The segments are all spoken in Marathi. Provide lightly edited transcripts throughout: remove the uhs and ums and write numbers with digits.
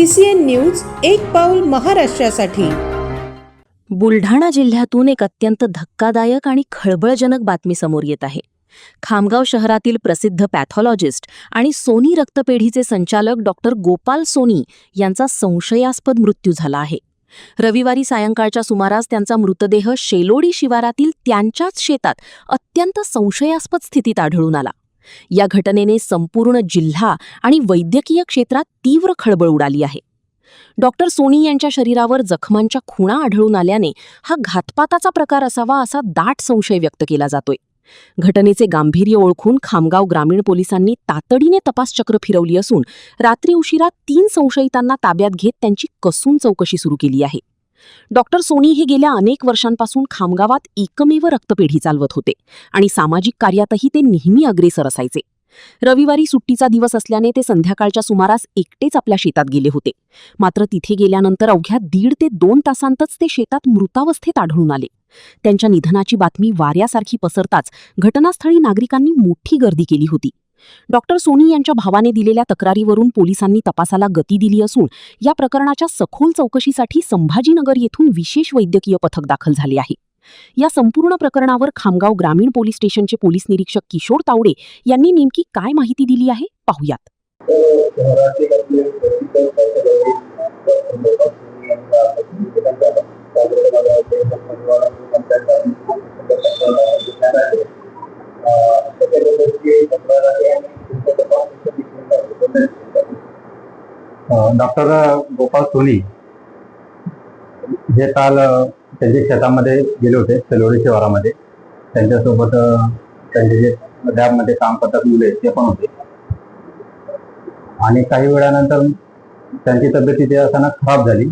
CCN न्यूज एक पाऊल महाराष्ट्रासाठी। बुलढाणा जिल्ह्यातून एक अत्यंत धक्कादायक आणि खळबळजनक बातमी समोर येत आहे। खामगाव शहरातील प्रसिद्ध पॅथॉलॉजिस्ट आणि सोनी रक्तपेढीचे संचालक डॉक्टर गोपाल सोनी यांचा संशयास्पद मृत्यू झाला आहे। रविवारी सायंकाळच्या सुमारास त्यांचा मृतदेह शेलोडी शिवारातील त्यांच्याच शेतात अत्यंत संशयास्पद स्थितीत आढळून आला। या घटनेने संपूर्ण जिल्हा आणि वैद्यकीय क्षेत्रात तीव्र खळबळ उडाली आहे। डॉक्टर सोनी यांच्या शरीरावर जखमांच्या खुणा आढळून आल्याने हा घातपाताचा प्रकार असावा असा दाट संशय व्यक्त केला जातोय। घटनेचे गांभीर्य ओळखून खामगाव ग्रामीण पोलिसांनी तातडीने तपासचक्र फिरवली असून रात्री उशिरा 3 संशयितांना ताब्यात घेत त्यांची कसून चौकशी सुरू केली आहे। डॉक्टर सोनी हे गेल्या अनेक वर्षांपासून खामगावात एकमेव रक्तपेढी चालवत होते आणि सामाजिक कार्यातही ते नेहमी अग्रेसर असायचे। रविवारी सुट्टीचा दिवस असल्याने ते संध्याकाळच्या सुमारास एकटेच आपल्या शेतात गेले होते। मात्र तिथे गेल्यानंतर अवघ्या 1.5 ते 2 तासांतच ते शेतात मृतावस्थेत आढळून आले। त्यांच्या निधनाची बातमी वाऱ्यासारखी पसरताच घटनास्थळी नागरिकांनी मोठी गर्दी केली होती। डॉक्टर सोनी यांच्या भावाने दिलेल्या तक्रारीवरून पोलिसांनी तपासाला गती दिली असून या प्रकरणाच्या सखोल चौकशीसाठी संभाजीनगर येथून विशेष वैद्यकीय पथक दाखल झाले आहे। या संपूर्ण प्रकरणावर खामगाव ग्रामीण पोलीस स्टेशनचे पोलीस निरीक्षक किशोर तावडे यांनी नेमकी काय माहिती दिली आहे पाहूयात। डॉक्टर गोपाल सोनी हे काल त्यांच्या शेतामध्ये गेले होते शेलोडी शिवारामध्ये। त्यांच्यासोबत त्यांचे जे लॅबमध्ये काम करतात मुले ते पण होते आणि काही वेळानंतर त्यांची तब्येत तिथे अचानक खराब झाली।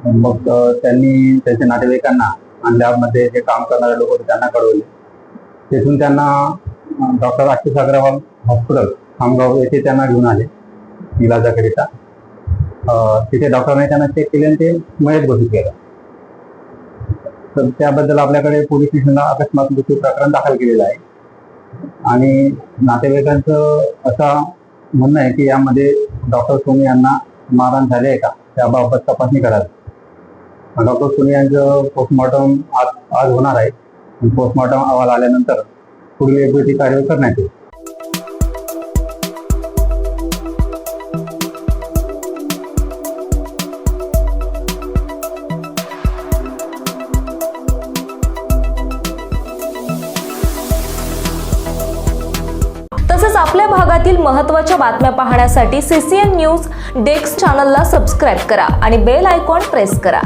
मग त्यांनी त्यांच्या नातेवाईकांना आणि लॅबमध्ये जे काम करणारे लोक होते त्यांना कळवले। तिथून त्यांना डॉक्टर आशिष अग्रवाल हॉस्पिटल खामगाव येथे त्यांना घेऊन आले इलाजाकरिता। तिथे डॉक्टरने त्यांना चेक केले आणि ते मयत घोषित केलं। तर त्याबद्दल आपल्याकडे पोलीस स्टेशनला अकस्मात मृत्यू प्रकरण दाखल केलेलं आहे आणि नातेवाईकांचं असं म्हणणं आहे की यामध्ये डॉक्टर सोनी यांना मारहाण झाले आहे का त्याबाबत तपासणी करावी। डॉक्टर सोनी यांचं पोस्टमॉर्टम आज होणार आहे। पोस्टमॉर्टम अहवाल आल्यानंतर पुढील योग्य ती कार्यवाही करण्यात येईल। तसेच आपल्या भागातील महत्त्वाच्या बातम्या पाहण्यासाठी CCN न्यूज डेस्क चॅनलला सबस्क्राइब करा आणि बेल आयकॉन प्रेस करा।